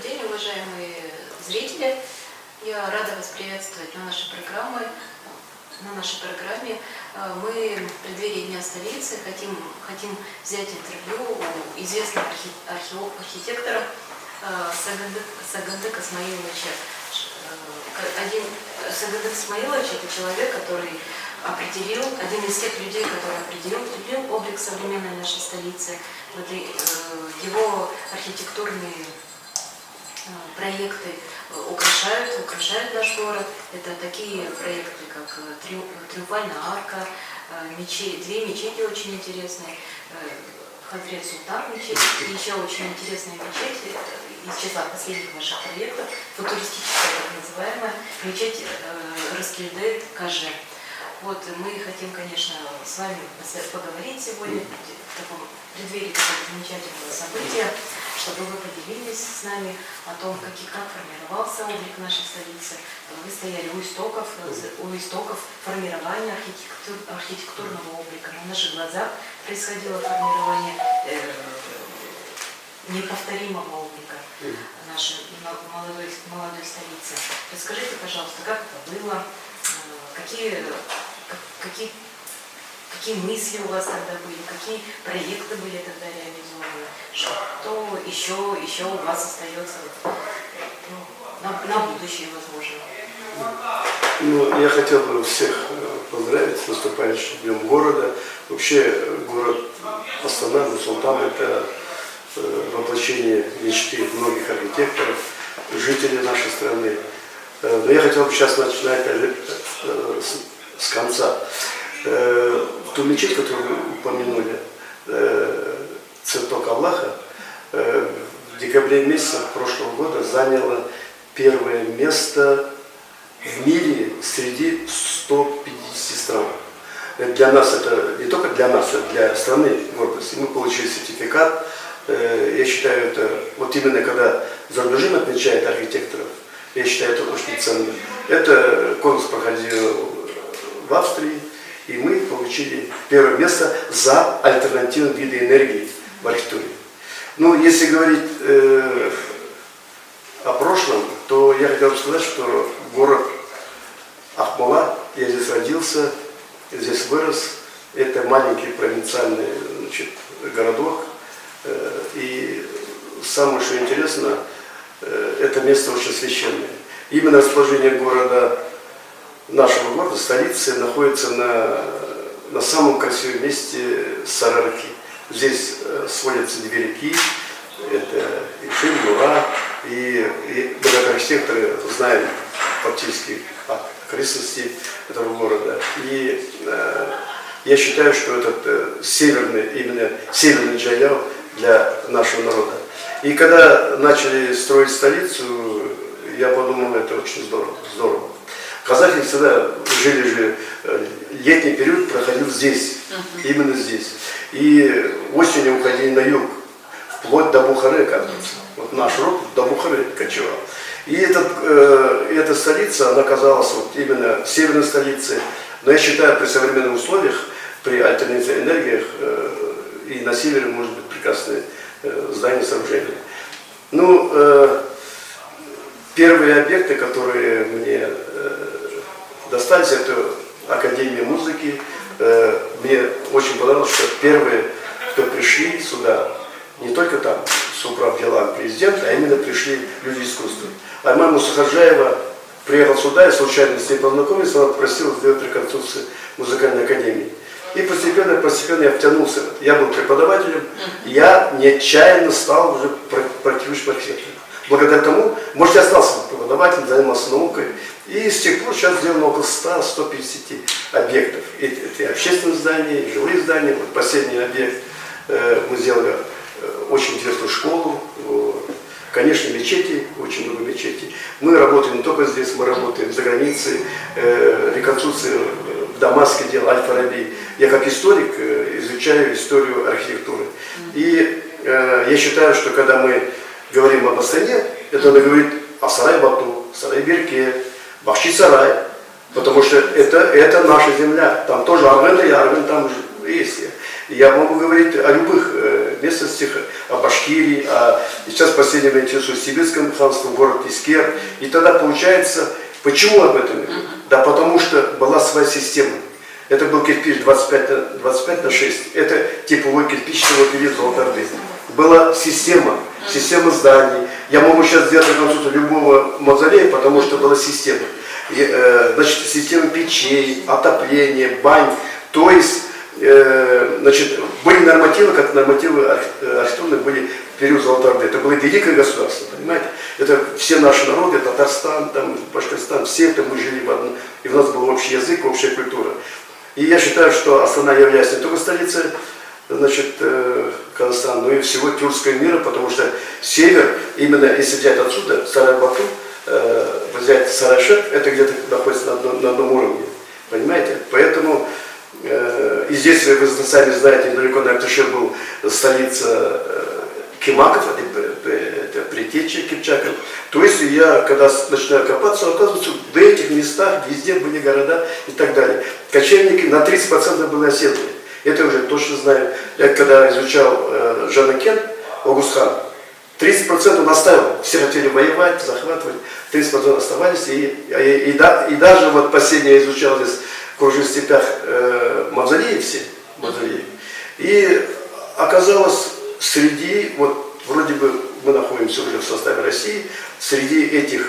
день, уважаемые зрители. Я рада вас приветствовать на нашей программе. Мы в преддверии Дня столицы хотим взять интервью у известного архитектора Сагындык Исмаиловича. Сагындык Исмаилович – это человек, который один из тех людей, который определил облик современной нашей столицы. Его архитектурные проекты украшают наш город. Это такие проекты, как Триумфальная арка, две мечети очень интересные, Хазрет Султан мечеть, и еще очень интересная мечеть из числа последних ваших проектов, футуристическая так называемая, мечеть Раскильде Каже. Вот, мы хотим, конечно, с вами поговорить сегодня в таком преддверии такого замечательного события, чтобы вы поделились с нами о том, как формировался облик нашей столицы. Вы стояли у истоков формирования архитектурного облика. На наших глазах происходило формирование неповторимого облика нашей молодой столицы. Расскажите, пожалуйста, как это было, какие мысли у вас тогда были, какие проекты были тогда реализованы, что еще у вас остается на будущее, возможно? Я хотел бы всех поздравить с наступающим Днем города. Вообще город Астана, Нур-Султан – это воплощение мечты многих архитекторов, жителей нашей страны. Но я хотел бы сейчас начинать с конца. Ту мечеть, которую вы упомянули, Цветок Аллаха, в декабре месяце прошлого года заняла первое место в мире среди 150 стран. Для нас это не только для нас, это для страны гордости. Мы получили сертификат. Я считаю, это вот именно когда за рубежом отмечают архитекторов, я считаю, это очень ценно. Это конкурс проходил в Австрии, и мы получили первое место за альтернативные виды энергии в архитектуре. Ну, если говорить о прошлом, то я хотел бы сказать, что город Акмола, я здесь родился, здесь вырос, это маленький провинциальный, городок. И самое, что интересно, это место очень священное. Именно расположение города, нашего города, столицы, находится на самом красивом месте Сарыарки. Здесь сводятся две реки, это Ишим, Нура, и мы как архитекторы знаем фактически окрестности этого города. И я считаю, что этот именно северный Джаял для нашего народа. И когда начали строить столицу, я подумал, это очень здорово. Казахи всегда жили летний период проходил здесь, именно здесь. И осенью уходили на юг, вплоть до Бухары, оказывается. Вот наш род до Бухары кочевал. И эта столица, она казалась вот именно северной столицей. Но я считаю, при современных условиях, при альтернативных энергиях, и на севере может быть прекрасные здания, сооружения. Ну, первые объекты, которые мне достались, это Академия музыки. Мне очень понравилось, что первые, кто пришли сюда, не только там Супраб Дилан, президент, а именно пришли люди искусства. Айман Мусахаджаева приехал сюда, и случайно с ней познакомился, она попросила сделать реконструкцию музыкальной академии. И постепенно я втянулся. Я был преподавателем, я нечаянно стал уже практикующим архитектором. Благодаря тому, может, я остался преподавателем, занимался наукой. И с тех пор сейчас сделано около 100-150 объектов. Это общественные здания, жилые здания. Вот последний объект мы сделали очень интересную школу. Конечно, мечети, очень много мечетей. Мы работаем не только здесь, мы работаем за границей, реконструкции в Дамаске делал Аль-Фараби. Я как историк изучаю историю архитектуры. И я считаю, что когда мы говорим об Астане, это надо говорить о Сарай-Бату, Сарай-Берке, Бахчи-Сарай, потому что это наша земля. Там тоже Армен, и Армен там есть. Я могу говорить о любых местностях, о Башкирии, сейчас в последнее время интересуюсь сибирским ханством, город Искер. И тогда получается, почему об этом? Да потому что была своя система. Это был кирпич 25 на 6. Это типовой кирпичного периода Золотой Орды. Была система зданий. Я могу сейчас сделать реконструкцию любого мавзолея, потому что была система. Значит, система печей, отопления, бань. То есть, значит, были нормативы, как нормативы архитектурные были в период Золотой Орды. Это было великое государство, понимаете? Это все наши народы, Татарстан, там, Башкортостан, все это мы жили в одном. И у нас был общий язык, общая культура. И я считаю, что Астана является не только столицей, значит, Казахстана, но и всего тюркского мира, потому что север, именно если взять отсюда, Сарай-Бату, взять Сарайшек, это где-то находится на одном уровне, понимаете? Поэтому, и здесь вы сами знаете, недалеко на Актыше был столица Кимаков, это предтеча Кипчаков. То есть я, когда начинаю копаться, оказывается, в этих местах везде были города и так далее. Кочевники на 30% были оседлые. Это уже точно знаю. Я когда изучал Жанакен, Огусхан, 30% он оставил. Все хотели воевать, захватывать. 30% оставались. И даже вот последнее я изучал здесь в Кружных степях мавзолеи все. Мавзолеи. И оказалось, среди, вот вроде бы мы находимся уже в составе России, среди этих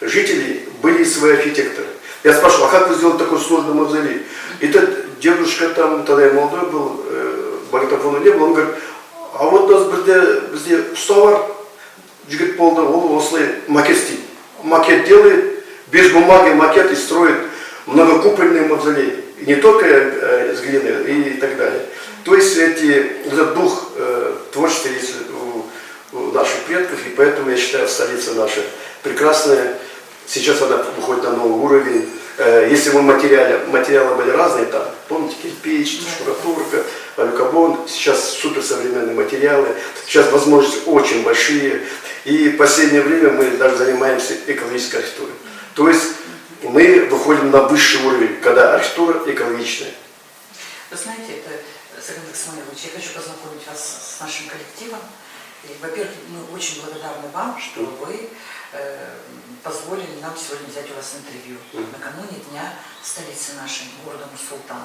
жителей были свои архитекторы. Я спрашивал, а как вы сделали такой сложный мавзолей? И этот дедушка там, тогда я молодой был, магнитофона не было, он говорит, а вот у нас бізде ұсталар, жігіт болды, ол осылай макет істейді. Макет делает, без бумаги макет и строит многокупольные мавзолеи. И не только с глины и так далее. То есть этот дух творчества есть у наших предков, и поэтому я считаю, столица наша прекрасная. Сейчас она выходит на новый уровень. Если мы материалы были разные, там, помните, кирпич, штукатурка, алюкарбон, сейчас суперсовременные материалы, сейчас возможности очень большие. И в последнее время мы даже занимаемся экологической архитектурой. То есть мы выходим на высший уровень, когда архитектура экологичная. Вы знаете, Сагандык Смаилович, я хочу познакомить вас с нашим коллективом. Во-первых, мы очень благодарны вам, что вы позволили нам сегодня взять у вас интервью накануне Дня столицы нашей, города Нур-Султан.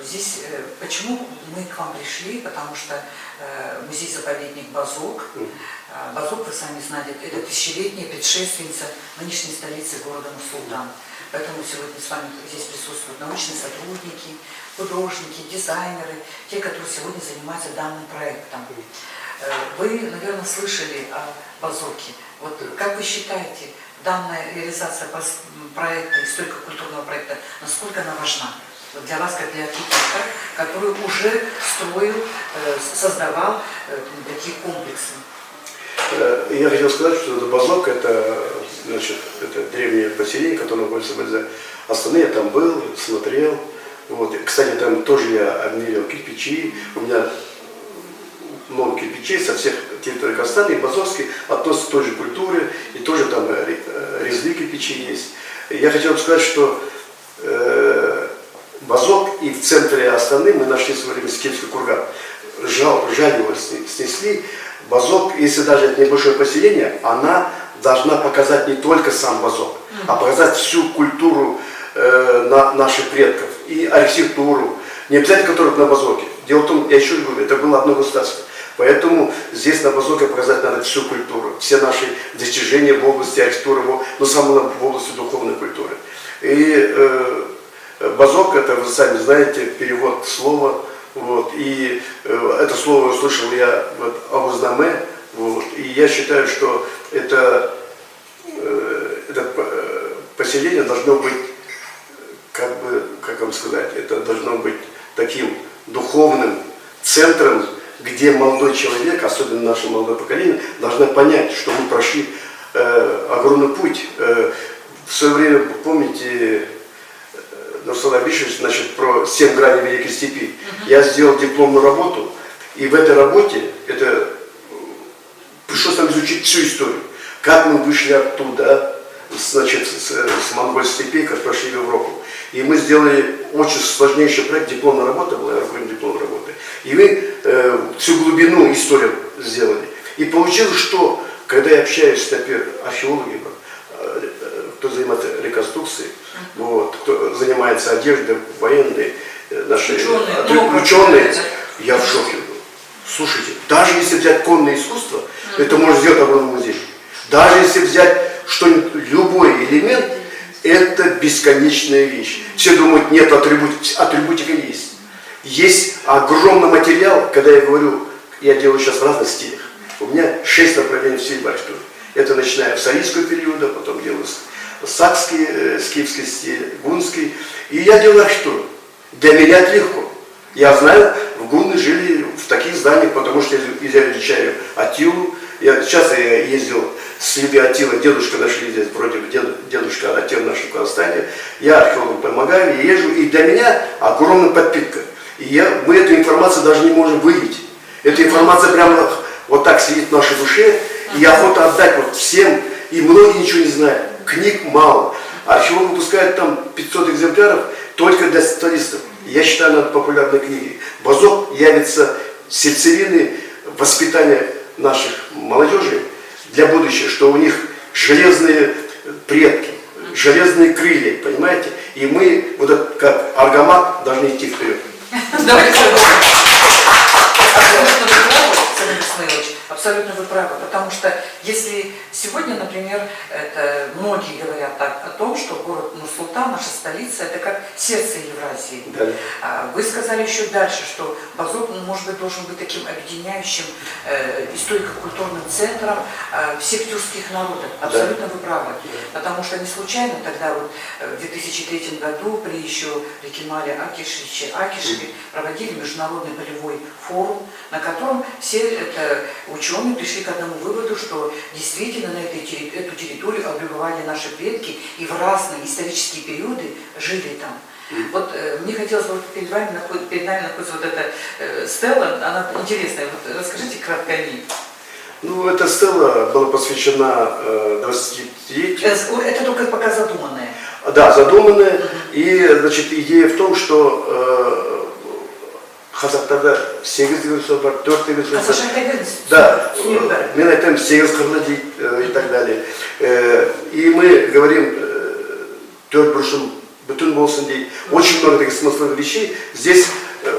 Здесь, почему мы к вам пришли? Потому что музей-заповедник Базок, Базок, вы сами знаете, это тысячелетняя предшественница нынешней столицы города Нур-Султан. Поэтому сегодня с вами здесь присутствуют научные сотрудники, художники, дизайнеры, те, которые сегодня занимаются данным проектом. Вы, наверное, слышали о Базоке. Вот как вы считаете, данная реализация проекта, историко-культурного проекта, насколько она важна для вас, как для архитектора, который уже строил, создавал такие комплексы? Я хотел сказать, что это Базок, это древнее поселение, которое находится в Астане. Я там был, смотрел. Вот. Кстати, там тоже я обмерил кирпичи. У меня много кирпичей со всех территорий Казахстана, и Базовский относятся к той же культуре, и тоже там резные кирпичи есть. Я хотел бы сказать, что Базок и в центре Астаны мы нашли в свое время Скифский курган. Жаль его снесли. Базок, если даже это небольшое поселение, она должна показать не только сам Базок, а показать всю культуру наших предков и архитектуру, не обязательно которых на Базоке. Дело в том, я еще говорю, это было одно государство. Поэтому здесь на Базоке показать надо всю культуру, все наши достижения в области архитектуры, но самое главное в области духовной культуры. И Базок, это вы сами знаете, перевод слова, вот, и это слово услышал я вот, Агузнаме, вот, и я считаю, что это поселение должно быть, как вам сказать, это должно быть таким духовным центром, где молодой человек, особенно наше молодое поколение, должно понять, что мы прошли огромный путь. В свое время, помните, Нурсултан Абишевич, значит, про 7 граней Великой Степи. Я сделал дипломную работу, и в этой работе пришлось нам изучить всю историю. Как мы вышли оттуда, значит, с монгольской степи, как прошли в Европу. И мы сделали очень сложнейший проект, дипломная работа была, я руководитель дипломной работы. И мы всю глубину истории сделали. И получилось, что, когда я общаюсь, например, археологами, кто занимается реконструкцией, вот, кто занимается одеждой, военной, наши ученые, я в шоке был. Слушайте, даже если взять конное искусство, это можно сделать огромный музей. Даже если взять что-нибудь, любой элемент, это бесконечная вещь. Все думают, нет, атрибутика есть. Есть огромный материал, когда я говорю, я делаю сейчас в разных стилях. У меня 6 направлений в стиле архитектуры. Это начиная с арийского периода, потом делаю сакский, скифский стиль, гунский. И я делаю архитектуру. Для меня это легко. Я знаю, в гунны жили в таких зданиях, потому что я изучаю Аттилу. Сейчас я ездил следы Аттилы, дедушка нашли здесь, вроде бы дедушка Аттила нашли в Казахстане. Я археологам помогаю, я езжу, и для меня огромная подпитка. И мы эту информацию даже не можем выявить. Эта информация прямо вот так сидит в нашей душе, и я охота отдать вот всем, и многие ничего не знают. Книг мало. Археолог выпускает там 500 экземпляров только для специалистов. Я считаю, это популярные книги. Базок явится сердцевиной воспитания наших молодежи для будущего, что у них железные предки, железные крылья, понимаете? И мы, вот это, как аргамак, должны идти вперед. Абсолютно вы правы, потому что если сегодня, например, многие говорят о том, что город Нур-Султан, наша столица, это как сердце Евразии. Да. Вы сказали еще дальше, что Базок, может быть, должен быть таким объединяющим историко-культурным центром всех тюркских народов. Абсолютно вы правы, потому что не случайно тогда вот в 2003 году при еще Кемале Акишевиче проводили международный полевой форум, на котором все ученые пришли к одному выводу, что действительно на эту территорию облюбовали наши предки и в разные исторические периоды жили там. Вот мне хотелось бы, перед нами находится вот эта стела, она интересная. Вот расскажите кратко о ней. Ну, эта стела была посвящена 20-летию. Это только пока задуманная. Да, задуманная. И, значит, идея в том, что қазақтарда 8 век бар, 4 век бар. Да, мен айтамын 8 қырлы дейді и так далее. И мы говорим, төрт бұрышым бүтін болсын дейді. Очень много таких смысловых вещей. Здесь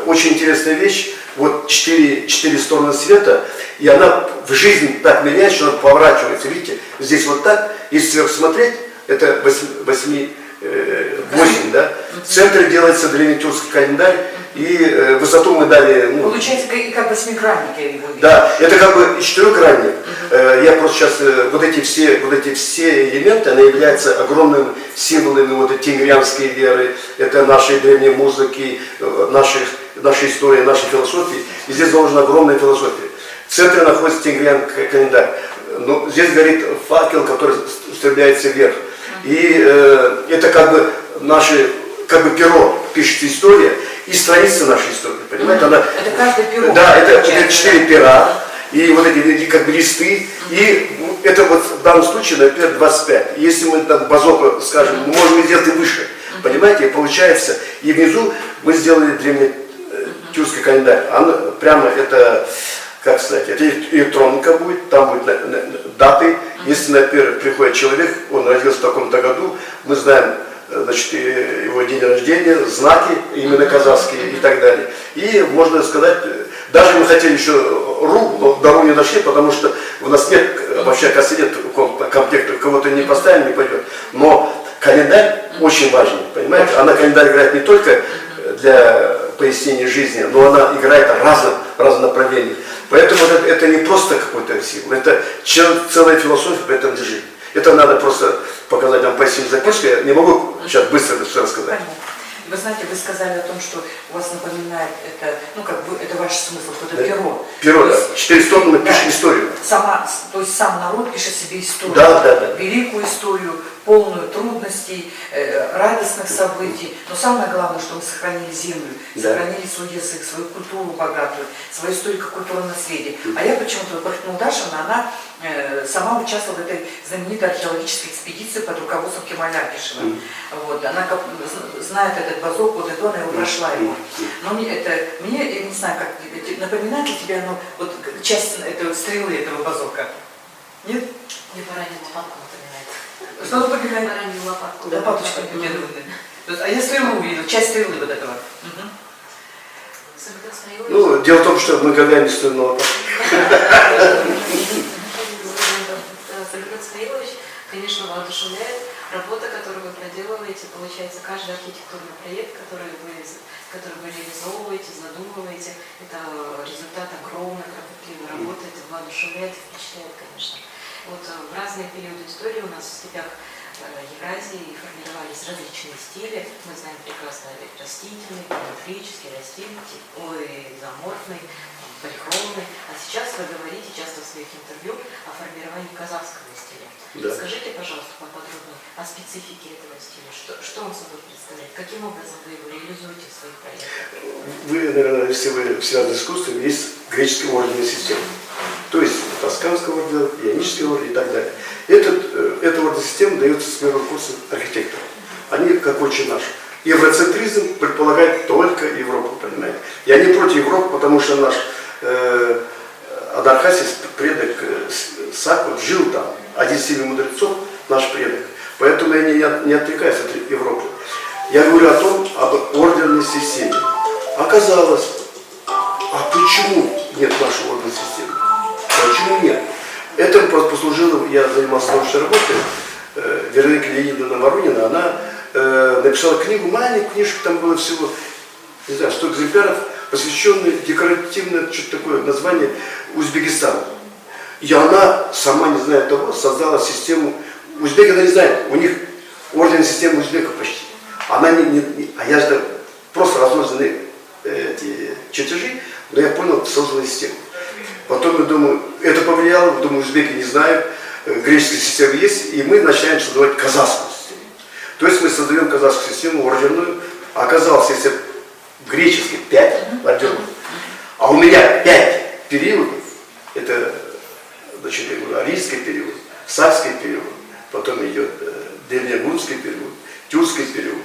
очень интересная вещь. Вот 4 стороны света, и она в жизни так меняется, что она поворачивается. Видите, здесь вот так, если сверху смотреть, это 8, да? В центре делается древнетюркский календарь, и высоту мы дали... Ну, получается, как восьмигранник я его вижу. Да, это как бы четырехгранник. Я просто сейчас, вот эти все элементы, они являются огромными символами вот этой тенгрианской веры, это нашей древней музыки, нашей истории, нашей философии. И здесь заложена огромная философия. В центре находится тенгрианский календарь. Но здесь горит факел, который устремляется вверх. И это как бы наше, как бы перо, пишется история, и страница нашей истории, понимаете? Она, это каждое перо. Да, это 4 пера, и вот эти как бы листы, и это вот в данном случае, например, 25. Если мы там базоку скажем, мы можем сделать и выше, понимаете? И получается, и внизу мы сделали древнетюркский календарь. Она прямо это, как сказать, это электронка будет, там будет даты. Если, например, приходит человек, он родился в таком-то году, мы знаем, значит, его день рождения, знаки, именно казахские и так далее. И можно сказать, даже мы хотели еще РУ, но до РУ не дошли, потому что у нас нет, вообще, оказывается, нет комплекта, кого-то не поставим, не пойдет. Но календарь очень важен, понимаете? Она календарь играет не только для пояснения жизни, но она играет разных направлений. Поэтому это не просто какой-то символ, это целая философия в этом лежит. Это надо просто показать вам пояснить записку. Я не могу сейчас быстро это все рассказать. Вы знаете, вы сказали о том, что у вас напоминает это, ну как бы, это ваш смысл, это перо. Перо, да. 4 стороны пишет историю. То есть сам народ пишет себе историю. Да. Великую историю, полную трудностей, радостных событий. Но самое главное, что мы сохранили землю, сохранили свой язык, свою культуру богатую, свое историко-культурное наследие. А я почему-то, Брахмал Дашевна, она сама участвовала в этой знаменитой археологической экспедиции под руководством Кемаля Акишева. Вот, она, знает этот базок, вот это она его прошла его. Но мне, я не знаю, как напоминает ли тебе оно, вот часть этого стрелы этого базока? Нет? Мне баранью лопатку напоминает. Что напоминает? Баранью лопатку. Лопаточку напоминает. А я стрелу увидел, часть стрелы вот этого. Ну, дело в том, что мы когда не стоим на лопатку. Сагадат Смаилович, конечно, воодушевляет. Работа, которую вы проделываете, получается, каждый архитектурный проект, который вы реализовываете, задумываете, это результат огромной кропотливой работы, это воодушевляет и впечатляет, конечно. Вот в разные периоды истории у нас в степях Евразии формировались различные стили. Мы знаем прекрасно растительный, геометрический, изоморфный, полихромный. А сейчас вы говорите часто в своих интервью о формировании казахского стиля. Да. Скажите, пожалуйста, поподробнее о специфике этого стиля. Что он собой представляет? Каким образом вы его реализуете в своих проектах? Вы, наверное, если вы связаны с искусством, есть греческая орденная система. То есть Тосканская орден, Ионический орден и так далее. Эта орденная система дается с первого курса архитекторов. Они как очень наш. Евроцентризм предполагает только Европу, понимаете. Я не против Европы, потому что наш Адархасис, предок Сак, жил там. Один из 7 мудрецов, наш предок. Поэтому я не отрекаюсь от Европы. Я говорю о том, об орденной системе. Оказалось, а почему нет нашей орденной системы? Почему нет? Этому послужило, я занимался научной работой, Вероника Леонидовна Воронина, она написала книгу, маленькую книжку, там было всего, не знаю, 100 экземпляров, посвященные декоративное, что-то такое название, Узбекистану. И она, сама не зная того, создала систему, узбеки, она не знает, у них орденная система узбеков почти. Она а я же просто разложены эти чертежи, но я понял, создала систему. Потом я думаю, это повлияло, думаю, узбеки не знают, греческая система есть, и мы начинаем создавать казахскую систему. То есть мы создаем казахскую систему ордерную, а оказалось, если в греческой 5 ордеров, а у меня 5 периодов, это, значит, я говорю, арийский период, сакский период, потом идет древнегунский период, тюркский период,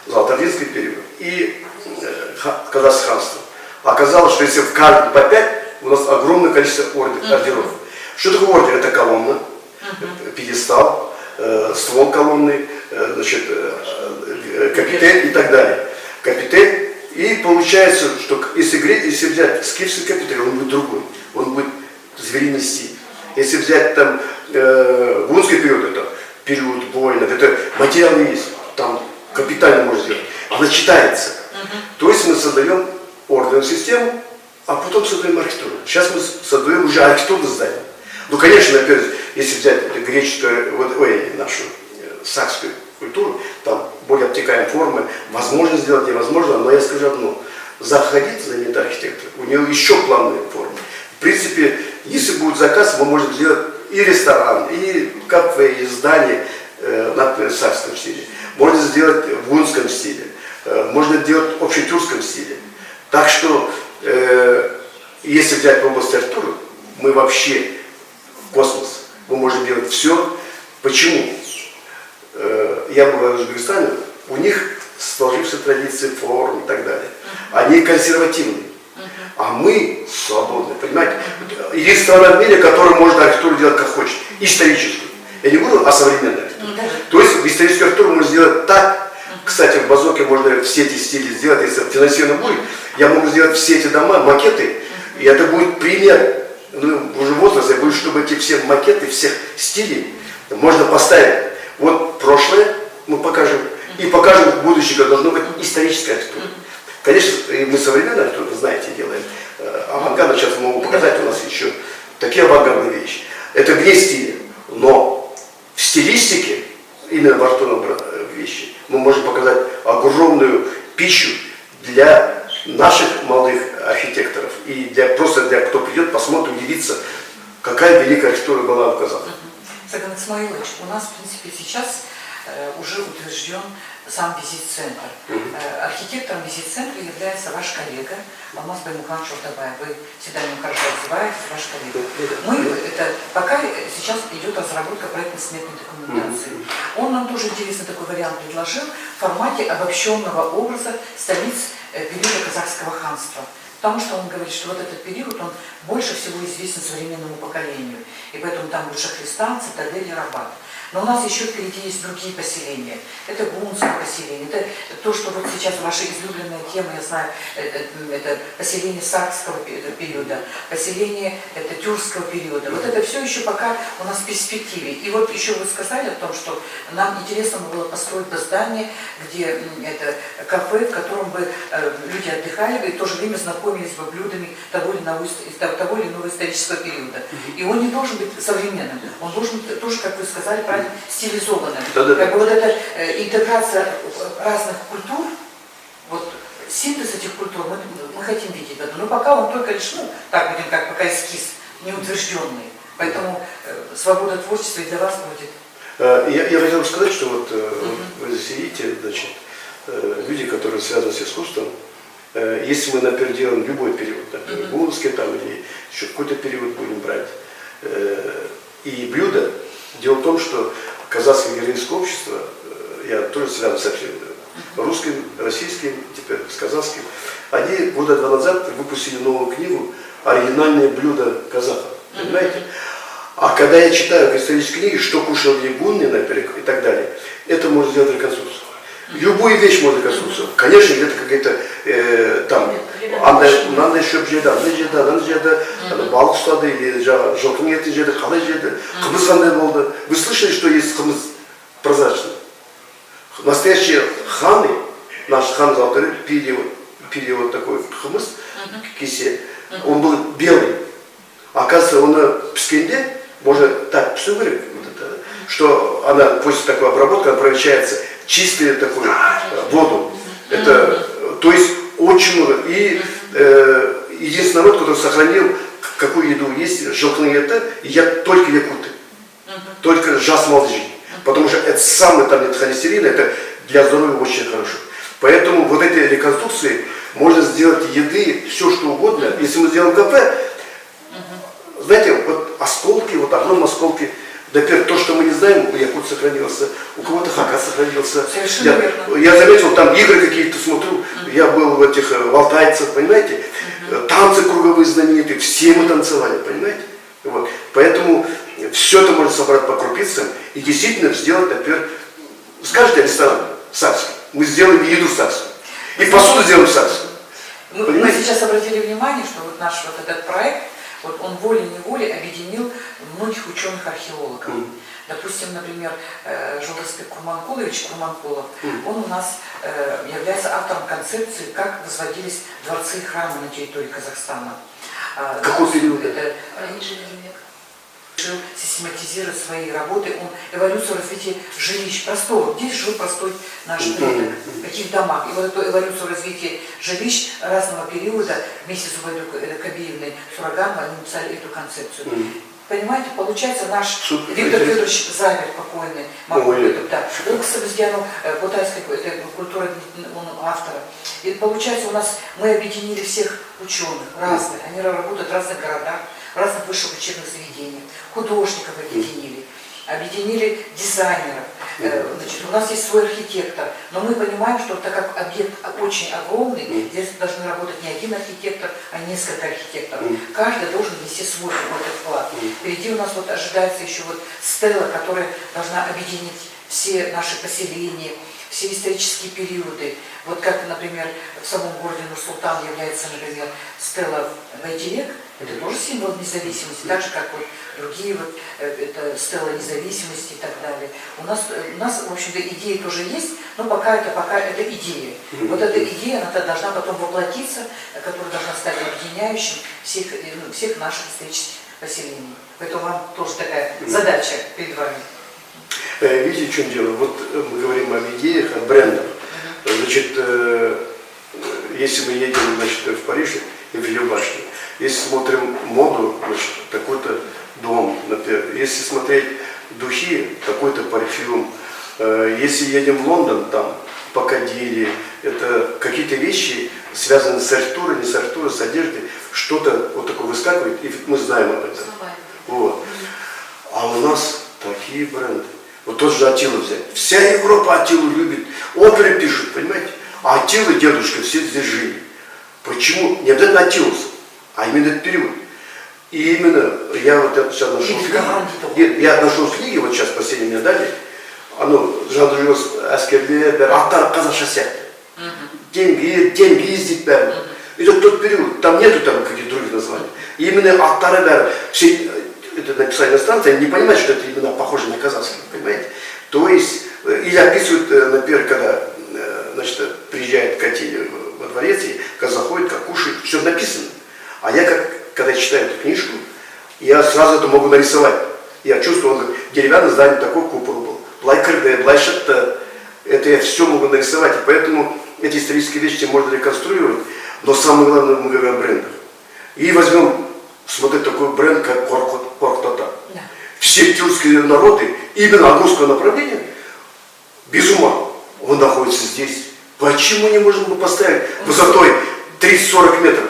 золотординский период и казахское ханство. Оказалось, что если в каждом по 5, у нас огромное количество ордеров. Что такое ордер? Это колонна, пьедестал, ствол колонны, значит, капитель и так далее. Капитель. И получается, что если взять скифский капитель, он будет другой. Он будет звериный стиль. Если взять там гунский период, это период воинов, это материалы есть, там капитально можно сделать. Она читается. То есть мы создаем орденную систему, а потом создаем архитектуру. Сейчас мы создаем уже архитектурное здание. Ну, конечно, опять же, если взять греческую, нашу сакскую культуру, там более обтекаемые формы, возможно сделать, невозможно, но я скажу одно. Заходить за знаменитый архитектор, у него еще плавные формы. В принципе, если будет заказ, мы можем сделать и ресторан, и кафе, и здание, например, в сакском стиле. Можно сделать в гунском стиле, можно сделать в общетюркском стиле. Так что, если взять в области архитектуры, мы вообще в космос. Мы можем делать все. Почему? Я был в Узбекистане, у них сложившиеся традиции, форм и так далее. Они консервативные. А мы свободны, понимаете? Есть страна в мире, которая может архитектуру делать как хочет. Историческую. Я не говорю о современной архитектуре. То есть историческую архитектуру можно сделать так. Кстати, в Базоке можно все эти стили сделать, если финансирование будет. Я могу сделать все эти дома, макеты, и это будет пример. Ну, уже возраст, я боюсь, чтобы эти все макеты, всех стилей можно поставить. Вот прошлое мы покажем, и покажем будущее, как должно быть историческая архитектура. Конечно, мы современная архитектура, знаете, делаем. Авангард, сейчас могу показать, у нас еще такие авангардные вещи. Это вне стиля, но в стилистике, именно в архитектурном вещи, мы можем показать огромную пищу для наших молодых архитекторов и просто для кто придет, посмотрит, удивится, какая великая архитектура была в Казани. Сагадат Исмаилович, у нас, в принципе, сейчас уже утвержден сам визит-центр. Архитектором визит-центра является ваш коллега Алмаз Баймукхан Шурдабаев. Вы всегда ему хорошо отзываетесь, ваш коллега. Пока сейчас идет разработка проектно-сметной документации. Он нам тоже интересный такой вариант предложил в формате обобщенного образа столиц периода казахского ханства. Потому что он говорит, что вот этот период, он больше всего известен современному поколению. И поэтому там будет Шахристан, Цитадель и Рабат. Но у нас еще впереди есть другие поселения. Это Гунское поселение, это то, что вот сейчас ваша излюбленная тема, я знаю, это поселение Сакского периода, поселение это Тюркского периода. Вот это все еще пока у нас в перспективе. И вот еще вы сказали о том, что нам интересно было построить бы здание, где это кафе, в котором бы люди отдыхали бы и в то же время знакомились бы блюдами того или иного исторического периода. И он не должен быть современным, он должен быть тоже, как вы сказали, правильно, стилизованным. Как бы вот эта интеграция разных культур, вот синтез этих культур мы хотим видеть в этом. Но пока он только лишь, так будем как пока эскиз, неутвержденный. Поэтому свобода творчества и для вас будет. Я хотел сказать, что вот вы здесь видите, значит, люди, которые связаны с искусством, если мы, например, делаем любой период, например, Гунский там или еще какой-то период будем брать, и блюдо, дело в том, что казахское героинское общество, я тоже связан со всем, русским, российским, теперь с казахским, они года 2 назад выпустили новую книгу «Оригинальные блюда казахов». Понимаете? А когда я читаю исторические книги, что кушал Ягунный, например, и так далее, это можно сделать реконструкцию. Любую вещь можно реконструкцию. Конечно, где-то какая-то там, надо еще жеда, балық ұстады, или жылқының етін жеді, қалай жеді, қымыз қандай болды. Вы слышали, что есть қымыз прозрачный? Настоящие ханы, наш хан Золотой, пили вот такой хымыз, кисе, он был белый. Оказывается, он пискенде, можно так псу говорить, что она после такой обработки она превращается в чистую такую воду. Это, то есть очень много. И единственный народ, который сохранил, какую еду есть, жылқының еті, едят только якуты, только жас молжи. Потому что это самый там нет холестерина, это для здоровья очень хорошо. Поэтому вот эти реконструкции можно сделать еды, все что угодно. Если мы сделаем кафе, знаете, вот осколки, вот огромные осколки. Например, то, что мы не знаем, у якут сохранился, у кого-то хакас сохранился. Я заметил, там игры какие-то смотрю, я был в этих алтайцах, понимаете, танцы круговые знаменитые, все мы танцевали, понимаете. Вот. Поэтому все это можно собрать по крупицам и действительно сделать, например, скажите ресторан сакский, мы сделаем еду сакскую, и посуду сделаем сакскую. Мы сейчас обратили внимание, что вот наш вот этот проект, вот он волей-неволей объединил многих ученых-археологов. Допустим, например, Жолдасбек Курманкулович Курманкулов, он у нас является автором концепции, как возводились дворцы и храмы на территории Казахстана. Какой период? Это решил систематизировать свои работы, он эволюцию развития жилищ, простого. Здесь жил простой наш предок, в каких домах. И вот эту эволюцию развития жилищ разного периода вместе с Зубайдой Кабиевной Сураган они написали эту концепцию. Понимаете, получается наш Виктор Федорович Завер покойный, он, кстати, Бутайской культуры, он автор. И получается у нас, мы объединили всех ученых разных, они работают в разных городах, в разных высших учебных заведениях, художников объединили дизайнеров. Значит, у нас есть свой архитектор, но мы понимаем, что так как объект очень огромный, здесь должны работать не один архитектор, а несколько архитекторов. Каждый должен внести свой какой-то вклад. Впереди у нас вот ожидается еще вот стела, которая должна объединить все наши поселения, все исторические периоды. Вот как, например, в самом городе Нур-Султан является, например, стела Байтерек, это тоже символ независимости, так же, как вот другие вот, это стела независимости и так далее. У нас, в общем-то, идея тоже есть, но пока это идея. Вот эта идея, она должна потом воплотиться, которая должна стать объединяющим всех наших исторических поселений. Поэтому вам тоже такая задача перед вами. Видите, в чем дело? Вот мы говорим об идеях, о брендах. Значит, если мы едем, значит, в Париж и в Елбашне, если смотрим моду, значит, такой-то дом, например, если смотреть духи, такой-то парфюм, Если едем в Лондон, там Пикадилли, это какие-то вещи, связанные с архитектурой, не с архитектурой, с одеждой, что-то вот такое выскакивает, и мы знаем об этом. Вот. А у нас такие бренды. Вот тот же Аттила взять. Вся Европа Аттилу любит. Оперы пишут, понимаете? А Аттила, дедушка, все здесь жили. Почему? Не обязательно Аттилус, а именно этот период. И именно я вот сейчас нашел книги, я нашел книги, вот сейчас последние мне дали, оно жандыржос әскерлер, бәрі аттары қазақша сияқты. Деньги ездить бәрі. Это тот период, там нету там каких-то других названий. И именно аттары бәрі, все это написали иностранцы, они не понимают, что это именно похоже на казахский, понимаете? То есть, или описывают, например, когда, значит, приезжает Катя во дворец, и как заходит, как кушает, все написано. А я, когда читаю эту книжку, я сразу это могу нарисовать. Я чувствую, деревянное здание, такой купол был. Блайкерде, блайшетта, это я все могу нарисовать. И поэтому эти исторические вещи можно реконструировать. Но самое главное, мы говорим о брендах. И возьмем, смотрите, такой бренд, как Корктата. Да. Все тюркские народы, именно агурского направления, без ума, он находится здесь. Почему не можем мы поставить высотой 30-40 метров?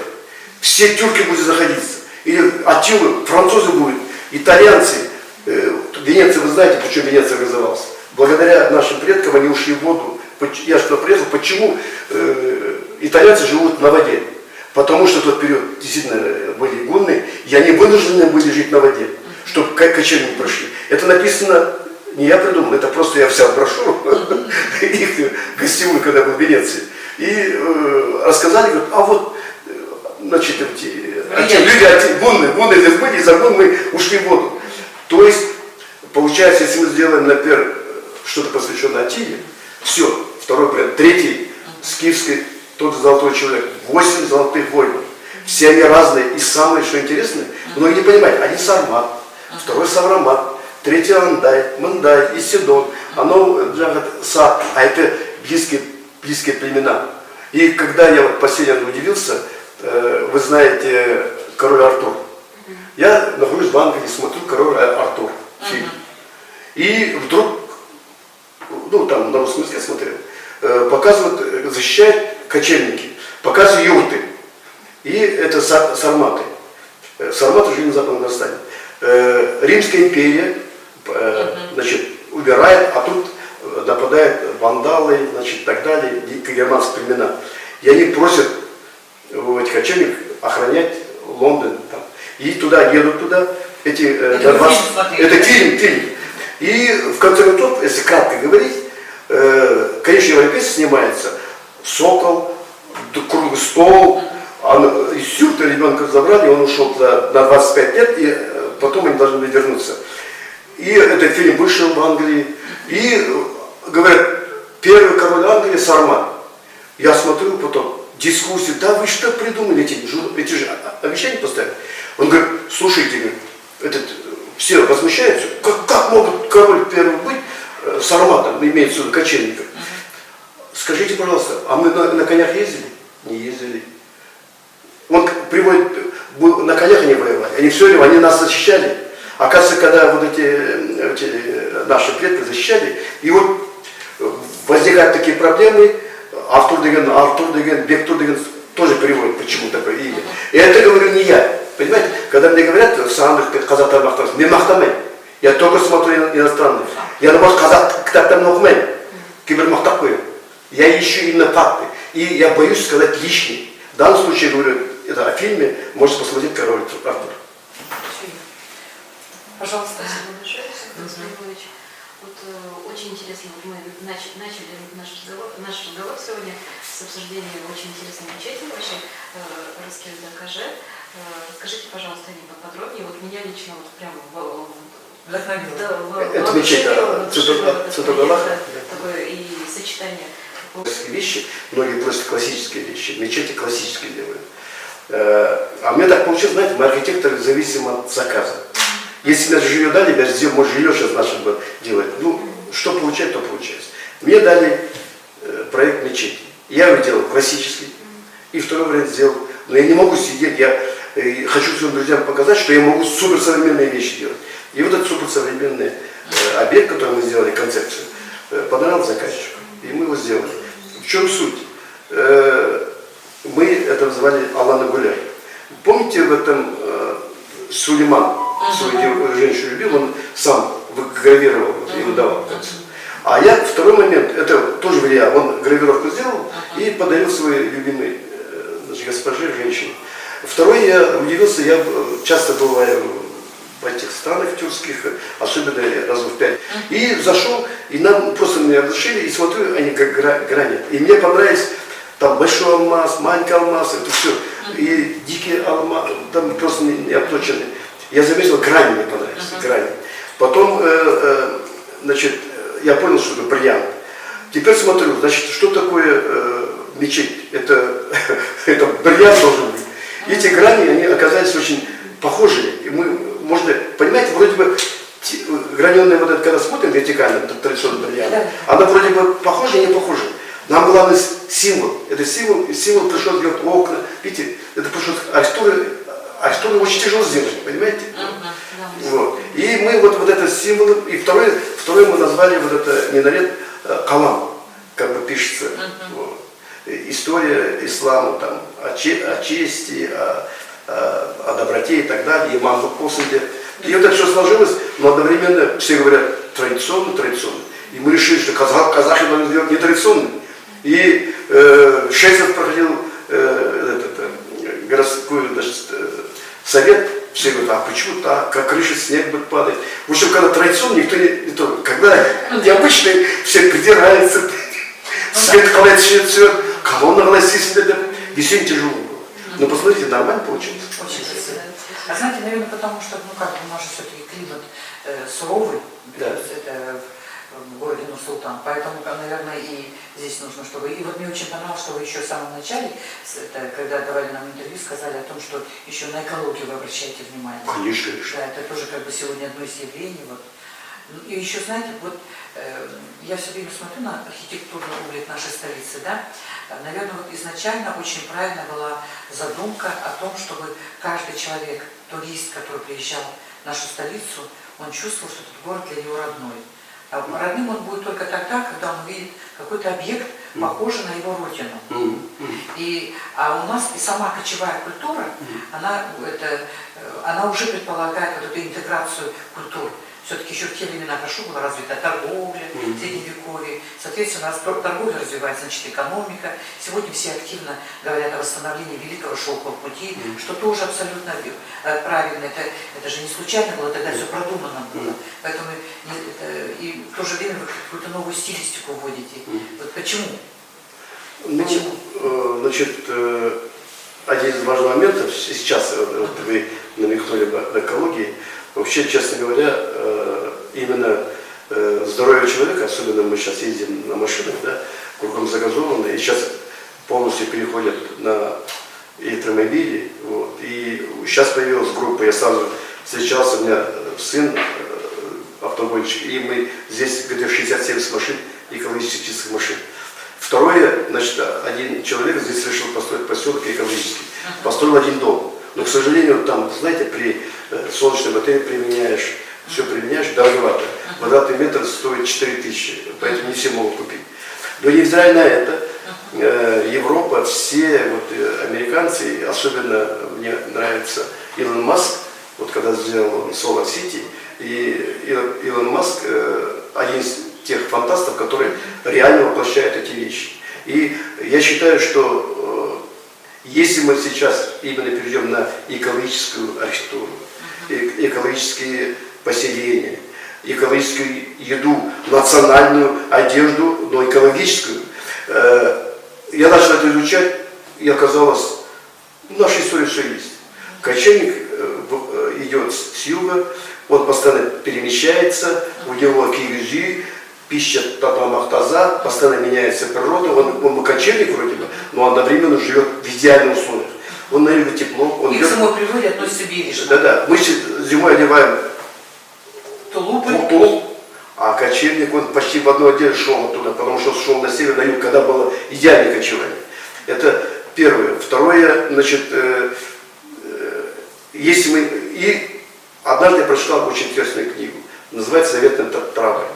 Все тюрки будут заходиться. Или Аттилы, французы будут, итальянцы. Венеция, вы знаете, почему Венеция образовалась? Благодаря нашим предкам они ушли в воду. Я что приехал, почему итальянцы живут на воде? Потому что в тот период действительно были гунны, и они вынуждены были жить на воде, чтобы качели не прошли. Это написано, не я придумал, это просто я взял брошюру, их гостевую, когда был в Венеции. И рассказали, говорят, а вот, значит, люди, гунны здесь были, и за гун мы ушли в воду. То есть, получается, если мы сделаем, например, что-то посвященное Аттиле, все, второй бренд, третий, скифский, тот золотой человек, 8 золотых воинов. Все они разные, и самое, что интересное, многие не понимают, один Сармат, второй Саврамат, третий Андай, Мандай, Исидон, оно, Са, а это близкие племена. И когда я вот последний раз удивился, вы знаете, король Артур. Я нахожусь в Англии, смотрю король Артур фильм. И вдруг, ну там на русском языке смотрел, показывают, защищают кочевники, показывают юрты. И это сарматы. Сарматы жили на Западном Казахстане. Римская империя, значит, убирает, а тут нападают вандалы, значит, так далее, германские племена. И они просят этих кочевников охранять Лондон. Там. И туда едут эти... Это фильм. И в конце концов, если кратко говорить, конечно, европейцы снимается сокол, круглый стол, из сюрта ребенка забрали, он ушел туда на 25 лет, и потом они должны были вернуться. И этот фильм вышел в Англии, и говорят, первый король Англии Сармат. Я смотрю потом, дискуссии, да вы что придумали, эти же обещания поставили. Он говорит, слушайте, все возмущаются, как могут король первый быть Сарматом, имеется в виду кочевником. Скажите, пожалуйста, а мы на конях ездили? Не ездили. Он приводит, на конях они воевали, они все время, они нас защищали. Оказывается, когда вот эти наши предки защищали, и вот возникают такие проблемы, Артур Деген, Бектур Деген тоже приводит, почему такое имя. И это говорю не я. Понимаете, когда мне говорят, сағандық қазақтар мақтамыз, мен мақтамаймын. Я только смотрю иностранные. Я на вас казах кітаптарын оқымаймын. Кейбір мақтап қоямын. Я ищу именно факты. И я боюсь сказать лишнее. В данном случае, говорю, это о фильме, можете посмотреть «Король Артур». Пожалуйста. Спасибо большое, Александр Григорьевич. Вот очень интересно, вот мы начали наш разговор сегодня с обсуждения очень интересной мечети вашей, Раскель-Дакаже. Скажите, пожалуйста, поподробнее. Вот меня лично вот прямо это мечеть Цветогалаха. И сочетание. Вещи, многие просят классические вещи, мечети классические делают. А мне так получилось, знаете, мы архитекторы зависим от заказа. Если нас жилье дали, даже где может жилье сейчас нашим делать, ну, что получать, то получается. Мне дали проект мечети. Я его делал классический, и второй вариант сделал. Но я не могу сидеть, я хочу своим друзьям показать, что я могу суперсовременные вещи делать. И вот этот суперсовременный объект, который мы сделали, концепцию, понравилось заказчику, и мы его сделали. В чем суть? Мы это называли Алана Гуляй. Помните, в этом Сулейман свою женщину любил, он сам гравировал и выдавал. А я второй момент, это тоже вариант, он гравировку сделал и подарил своей любимой госпоже, женщине. Второй, я удивился, я часто бываю в этих странах тюркских, особенно раза в 5. И зашел, и нам просто меня разрешили, и смотрю, они как гранят. И мне понравились там большой алмаз, маленький алмаз, это все. И дикий алмаз, там просто не обточенный. Я заметил, грани мне понравились, грани. Потом, значит, я понял, что это бриллиант. Теперь смотрю, значит, что такое мечеть? Это бриллиант должен быть. И эти грани, они оказались очень похожие. И мы, можно, понимаете, вроде бы граненая вот это, когда смотрим вертикально, традиционный бриллиант, она вроде бы похожа и не похожа. Нам главный символ. Это символ пришел делать окна. Видите, это пришлось архитектуру очень тяжело сделать, понимаете? Вот. И мы вот этот символ, и второй мы назвали вот это минарет калам, как бы пишется. Вот. История ислама, там, о чести, о доброте и так далее, имам Бухосаде. И вот это все сложилось, но одновременно все говорят традиционно. И мы решили, что казахи должны сделать нетрадиционно. И 6 раз проходил городской, значит, совет, все говорят, а почему так, как крыша, снег будет падать. В общем, когда традиционно, никто не то, когда необычные, все придираются, свет қалай цвет, колонна қалай сесілді, весен тяжело было. Но посмотрите, нормально получилось. Очень красиво. А знаете, наверное, потому что, ну как, у нас же все-таки климат суровый, это в городе Нур-Султан, поэтому, наверное, и здесь нужно, чтобы... И вот мне очень понравилось, что вы еще в самом начале, когда давали нам интервью, сказали о том, что еще на экологию вы обращаете внимание. Конечно. Да, это тоже как бы сегодня одно из явлений. Вот. И еще, знаете, вот я все время смотрю на архитектурный облик нашей столицы, да, наверное, вот изначально очень правильно была задумка о том, чтобы каждый человек, турист, который приезжал в нашу столицу, он чувствовал, что этот город для него родной. А родным он будет только тогда, когда он увидит какой-то объект, похожий на его родину. А у нас и сама кочевая культура, она уже предполагает вот эту интеграцию культур. Все-таки еще в те времена хорошо была развита торговля, средневековье. Соответственно, раз торговля развивается, значит экономика. Сегодня все активно говорят о восстановлении Великого Шелкового пути, что тоже абсолютно правильно. Это же не случайно было, тогда все продумано было. Поэтому и в то же время вы какую-то новую стилистику вводите. Вот почему? Почему? Значит, один из важных моментов, сейчас вы намекнули об экологии. Вообще, честно говоря, именно здоровье человека, особенно мы сейчас ездим на машинах, да, кругом загазовано, и сейчас полностью переходят на электромобили. Вот. И сейчас появилась группа, я сразу встречался, у меня сын автогонщик, и мы здесь где-то 60-70 машин, экологически чистых машин. Второе, значит, один человек здесь решил построить поселок экологический, построил один дом. Но, к сожалению, там, знаете, при солнечной батарее применяешь, все применяешь, дороговато. Квадратный метр стоит 4000, поэтому не все могут купить. Но невзирая на это, Европа, все вот, американцы, особенно мне нравится Илон Маск, вот когда сделал Solar City, и Илон Маск один из тех фантастов, которые реально воплощают эти вещи. И я считаю, что если мы сейчас именно перейдем на экологическую архитектуру, экологические поселения, экологическую еду, национальную одежду, но экологическую, я начал это изучать, и оказалось, в нашей истории все есть. Кочевник идет с юга, он постоянно перемещается, у него кирюзи, пища таза, постоянно меняется природа, он кочевник вроде бы, но одновременно живет в идеальных условиях. Он на юге тепло. И к самой природе относится бережно. Да-да, мы зимой одеваем тулупы, а кочевник, он почти в одной одежде шел оттуда, потому что шел на север, на юг, когда было идеальное кочевание. Это первое. Второе, значит, если мы... И однажды я прочитал очень интересную книгу, называется «Заветная трава».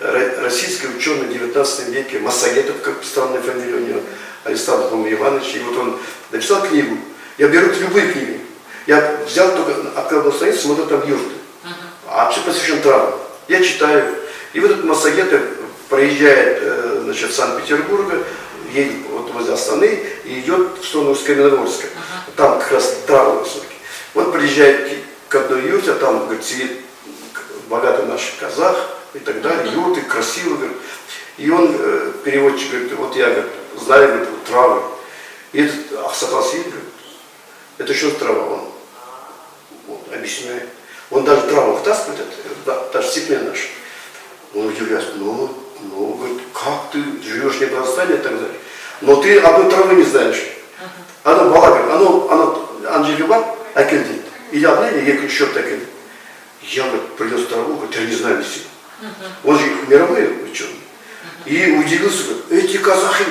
российский ученый в 19 веке, Массагетов, как странная фамилия у него, Александр, по-моему, Иванович, и вот он написал книгу. Я беру любые книги. Я взял только, открыл одну страницу, смотрю, там юрты. А все посвящен травам. Я читаю. И вот этот Массагетов проезжает, значит, Санкт-Петербурга, едет вот возле Астаны и идет в сторону Каменногорска. Там как раз травы высокие. Вот приезжает к одной юрте, а там, говорит, сидит богатый наш казах и так далее, юрты, красиво, говорит. И он, переводчик, говорит, вот я, говорит, знаю, говорит, травы. И этот Ахсакал сидит, говорит, это что за трава? Он вот, объясняет. Он даже траву втаскивает, даже степень наша. Он удивляется, ну, говорит, как ты живешь не в Казахстане и так далее. Но ты одной травы не знаешь. Она бала, говорит, она Анжелева, Акельдин. Или одна, или я еще такая. Я, говорит, принес траву, говорит, я не знаю все. Он же мировой ученый. И удивился, говорит, эти казахи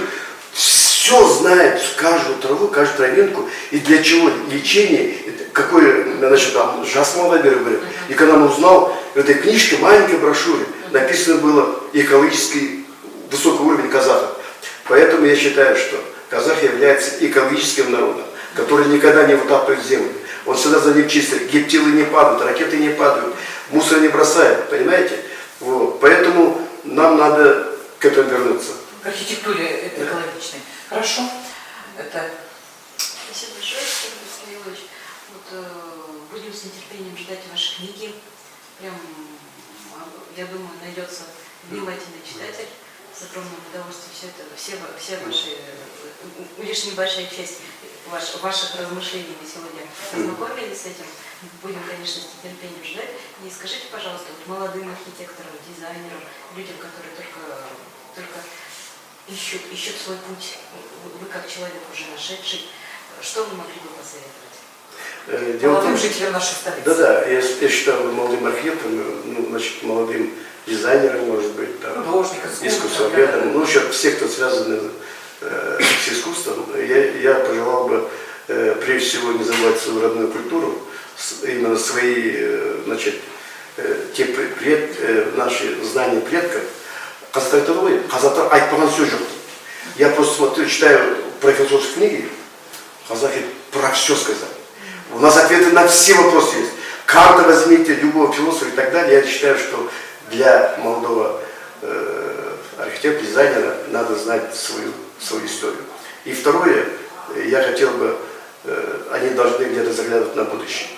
все знают, каждую траву, каждую травинку, и для чего лечение, какое, значит, там, жасман, говорит. И когда он узнал, в этой книжке, маленькой брошюре, написано было экологический высокий уровень казахов. Поэтому я считаю, что казах является экологическим народом, который никогда не вытаптывает землю. Он всегда за ним чистит, гептилы не падают, ракеты не падают, мусор не бросает, понимаете? Вот. Поэтому нам надо к этому вернуться. К архитектуре экологичной. Хорошо. Это... Спасибо большое, Сергей Савельевич. Вот, будем с нетерпением ждать ваши книги. Прям, я думаю, найдется внимательный читатель с огромным удовольствием все ваши, лишь небольшая часть ваших размышлений мы сегодня ознакомились с этим. Будем, конечно, с нетерпением ждать. И скажите, пожалуйста, вот молодым архитекторам, дизайнерам, людям, которые только ищут свой путь, вы как человек уже нашедший, что вы могли бы посоветовать? Молодым жителям нашей столицы. Да, я считаю молодым архитектором, ну, значит, молодым дизайнером, может быть, там, искусствоведом, ну, еще все, кто связаны с искусством, я пожелал бы прежде всего не забывать свою родную культуру, именно свои, значит, наши знания предков. Қазақтар айтпаған сөз жоқ. Я просто смотрю, читаю про философские книги, казахи про все сказали. У нас ответы на все вопросы есть. Карта возьмите, любого философа и так далее. Я считаю, что для молодого архитектора, дизайнера надо знать свою историю. И второе, я хотел бы, они должны где-то заглядывать на будущее.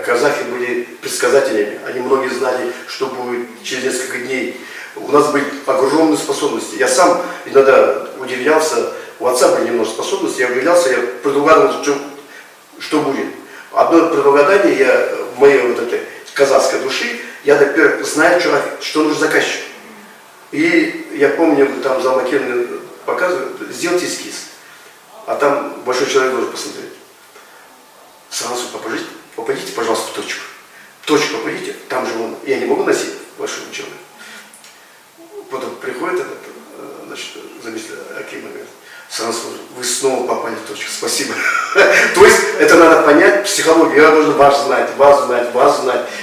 Казахи были предсказателями, они многие знали, что будет через несколько дней. У нас были огромные способности. Я сам иногда удивлялся, у отца были немного способностей, я удивлялся, я предугадывал, что будет. Одно предугадание в моей вот этой казахской души, я, например, знаю, что нужно заказчику. И я помню, там за Макеновым показывают, сделайте эскиз, а там большой человек должен посмотреть. Сразу попадите, пожалуйста, в точку. В точку попадите, там же он, я не могу носить вашего ученого. Потом приходит этот, значит, заместитель Акима, говорит, сразу вы снова попали в точку, спасибо. То есть это надо понять психологию. Я должен вас знать.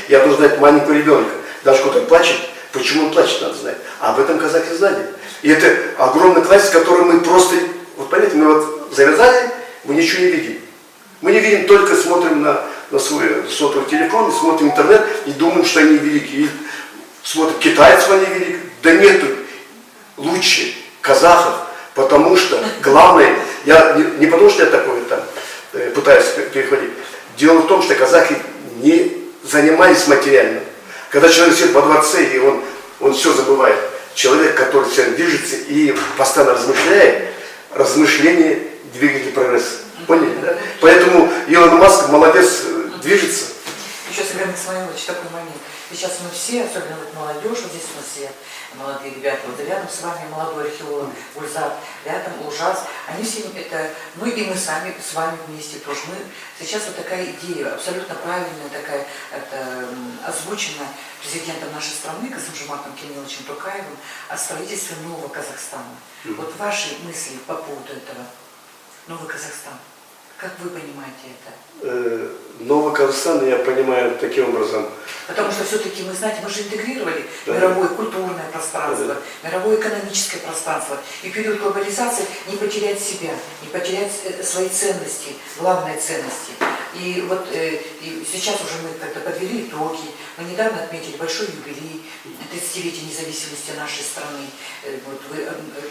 Я должен знать маленького ребенка. Даже когда он плачет, почему он плачет, надо знать. А об этом казахи знали. И это огромный класс, который мы просто, вот понимаете, мы вот завязали, мы ничего не видим. Мы не видим, только смотрим на свой сотовый телефон, смотрим интернет и думаем, что они велики. И смотрим, китайцев они велики. Да нету лучше казахов, потому что главное, я не потому что я такой там пытаюсь переходить. Дело в том, что казахи не занимались материальным. Когда человек сидит во дворце, и он все забывает. Человек, который все движется и постоянно размышляет, размышление двигатель прогресса. Поняли, да? Поэтому Илон Маск молодец, движется. Еще Сергей Исмаилович, такой момент. Сейчас мы все, особенно вот молодежь, вот здесь у нас все молодые ребята, вот рядом с вами молодой археолог Ульзат, рядом Ужас, они все это, ну и мы сами с вами вместе тоже. Мы сейчас вот такая идея, абсолютно правильная такая, это, озвучена президентом нашей страны Касым-Жомартом Кемеловичем Токаевым о строительстве нового Казахстана. Вот ваши мысли по поводу этого, новый Казахстан, Как вы понимаете это? Новый Казахстан я понимаю таким образом. Потому что все-таки мы, знаете, мы же интегрировали Да. мировое культурное пространство, Да. мировое экономическое пространство. И в период глобализации не потерять себя, не потерять свои ценности, главные ценности. И вот и сейчас уже мы как-то подвели итоги. Мы недавно отметили большой юбилей, 30-летие независимости нашей страны. Вот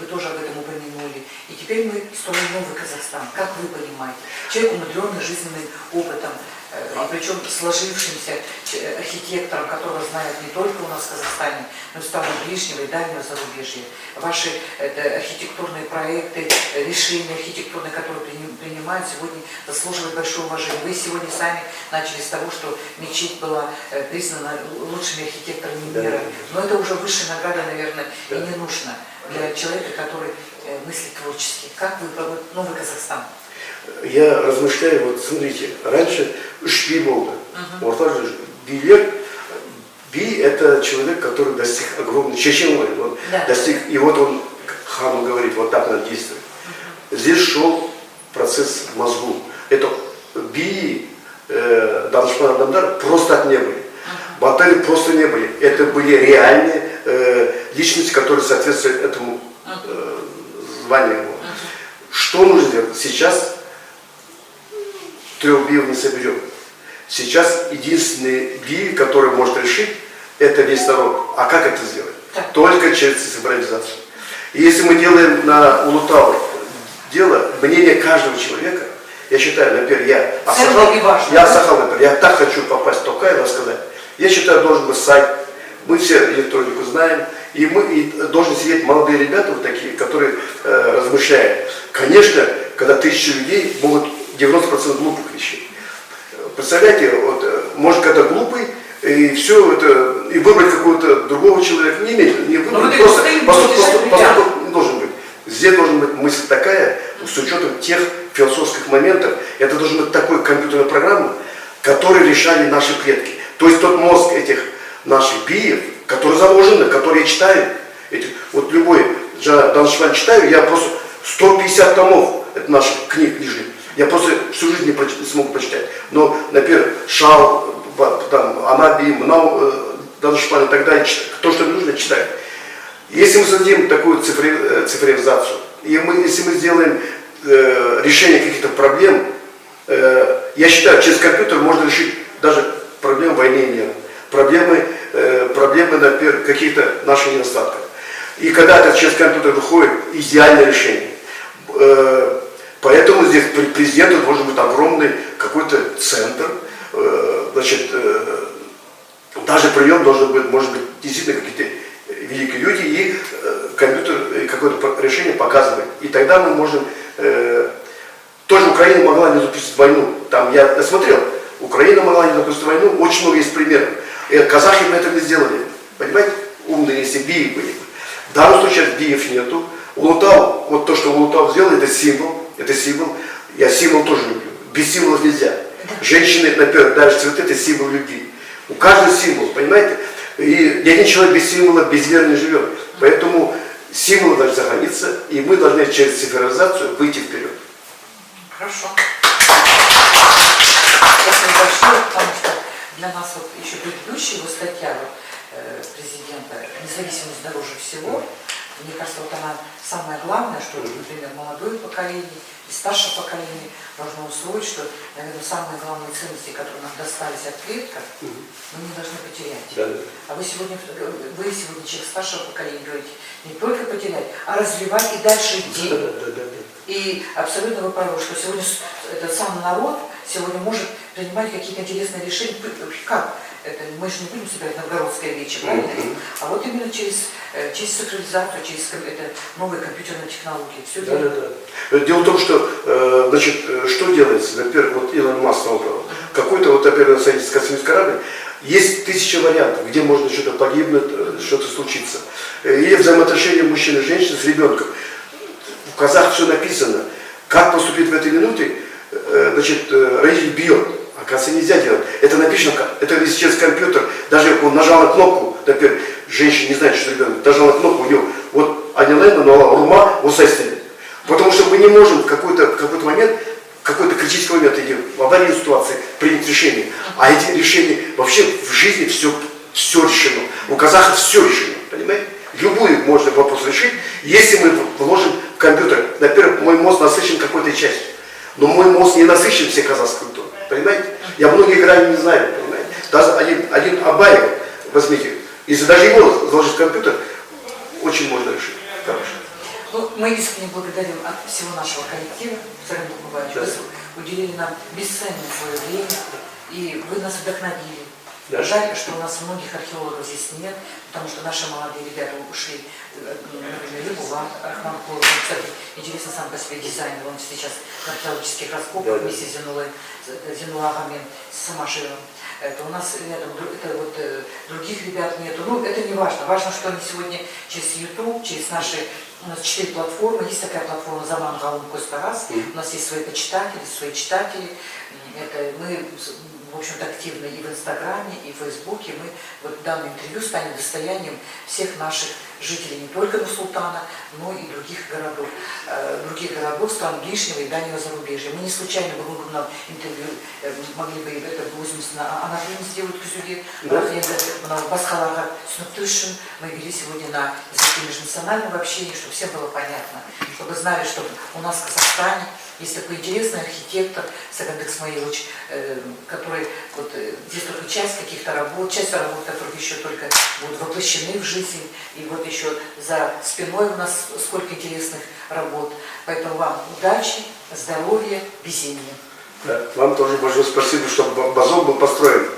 вы тоже об этом упомянули. И теперь мы строим новый Казахстан. Как вы понимаете? Человек, умудренный жизненным опытом, и причем сложившимся архитектором, которого знают не только у нас в Казахстане, но и в странах ближнего и дальнего зарубежья. Ваши архитектурные проекты, решения архитектурные, которые принимают, сегодня заслуживают большого уважения. Вы сегодня сами начали с того, что мечеть была признана лучшими архитекторами мира. Но это уже высшая награда, наверное, и не нужно для человека, который мыслит творчески. Как вы, новый Казахстан? Я размышляю, вот смотрите, раньше шпи был, вот также билер, би это человек, который достиг огромной, чечен, вот, Да. достиг, и вот он, хану говорит, вот так надо действовать. Здесь шел процесс мозгу. Это би, Данышпан Адамдар просто так не были. Батали просто не были. Это были реальные личности, которые соответствуют этому званию. Что нужно сделать? Сейчас 3 биев не соберем. Сейчас единственный бий, который может решить, это весь народ. А как это сделать? Так. Только через децентрализацию. И если мы делаем на Улутау дело, мнение каждого человека, я считаю, например, я Асахал, например, я так хочу попасть в Токай, рассказать. Я считаю, должен быть сайт. Мы все электронику знаем. И должны сидеть молодые ребята вот такие, которые размышляют. Конечно, когда 1000 людей, могут 90% глупых вещей. Представляете, вот, может, когда глупый, и все это, и выбрать какого-то другого человека, не выбрать, просто поступок не должен быть. Здесь должна быть мысль такая, с учетом тех философских моментов, это должна быть такой компьютерная программа, которую решали наши предки. То есть тот мозг этих наших биев, которые заложены, которые я читаю, вот любой Данышпан читаю, я просто 150 томов, это наших книг лежит, я просто всю жизнь не смогу прочитать. Но, например, Шал, там, Анаби, Данышпан и так далее, то, что нужно, читаю. Если мы создадим такую цифровизацию, и если мы сделаем решение каких-то проблем, я считаю, через компьютер можно решить даже проблемы войны и мира, проблемы, например, каких-то наших недостатков. И когда это через компьютер выходит, идеальное решение. Поэтому здесь при президенту должен быть огромный какой-то центр, значит, даже при нем должен быть, может быть, действительно какие-то великие люди, и компьютер какое-то решение показывает. И тогда мы можем... Тоже Украина могла не запустить войну. Там я смотрел, Украина могла не запустить войну, очень много есть примеров. Казахи бы это не сделали. Понимаете? Умные, если бии были. В данном случае биев нету. Улутау, вот то, что Улутау сделал, это символ. Это символ. Я символ тоже люблю. Без символов нельзя. Женщины, например, даже цветы, это символ любви. У каждого символ, понимаете? И ни один человек без символа, без веры не живет. Поэтому символы должны сохраниться, и мы должны через цифровизацию выйти вперед. Хорошо. Спасибо большое, потому что для нас вот еще предыдущая его статья президента «Независимость дороже всего». Мне кажется, вот она самое главное, что, например, молодое поколение и старшее поколение должно усвоить, что, наверное, самые главные ценности, которые нам достались от предков, мы не должны потерять. Да. А вы сегодня человек старшего поколения, говорите, не только потерять, а развивать и дальше идти. Да. И абсолютно вы правы, что сегодня этот сам народ сегодня может принимать какие-то интересные решения. Как? Это, мы же не будем собирать новгородское вече, правильно? А вот именно через цифровизацию, через новые компьютерные технологии. Все Дело в том, что, значит, что делается? Например, вот Илон Маск набрал. Какой-то, вот, например, садится космический корабль, есть 1000 вариантов, где можно что-то погибнуть, что-то случится. Или взаимоотношения мужчины и женщины с ребенком. В казах все написано. Как поступить в этой минуте, значит, родитель бьет. Оказывается, нельзя делать. Это написано, это если через компьютер, даже он нажал на кнопку, например, женщина не знает, что ребенок, нажал на кнопку, у него, вот, Аня Лейна, но Рума, вот состелит. Потому что мы не можем в какой-то момент какой-то критический момент, или в аварийной ситуации принять решение. А эти решения, вообще в жизни все решено. У казахов все решено, понимаете? Любой можно вопрос решить, если мы вложим в компьютер. Например, мой мозг насыщен какой-то частью. Но мой мозг не насыщен всей казахской культурой, понимаете? Я многие грани не знаю, понимаете? Даже один Абаев, возьмите, если даже его заложить в компьютер, очень можно решить. Хорошо. Ну, мы искренне благодарим от всего нашего коллектива, Сарен Букубаевич, вы уделили нам бесценное свое время, и вы нас вдохновили. Да. Жаль, что у нас многих археологов здесь нет, потому что наши молодые ребята ушли, например, Рыбулат, Рахман Кулов, кстати, интересно сам по себе дизайн, он сейчас на археологических раскопках вместе с Зинулагами, с Самашевым. Это у нас рядом, это вот других ребят нету. Ну, это не важно. Важно, что они сегодня через YouTube, через наши, у нас 4 платформы, есть такая платформа Заман Галун Костарас, у нас есть свои почитатели, свои читатели. Это мы, в общем-то, активны и в Инстаграме, и в Фейсбуке. Мы вот данное интервью станет достоянием всех наших жителей, не только Нур-Султана, но и других городов, стран ближнего и дальнего зарубежья. Мы не случайно бы нам интервью могли бы это она сделать Кузюге, Басхалага Снуктышин. Мы вели сегодня на языке межнационального общения, чтобы всем было понятно, чтобы знали, что у нас в Казахстане есть такой интересный архитектор Сагандык Смаилович, который вот здесь только часть каких-то работ, которых еще только будут воплощены в жизнь. И вот еще за спиной у нас сколько интересных работ. Поэтому вам удачи, здоровья, везения. Да, вам тоже большое спасибо, что базон был построен.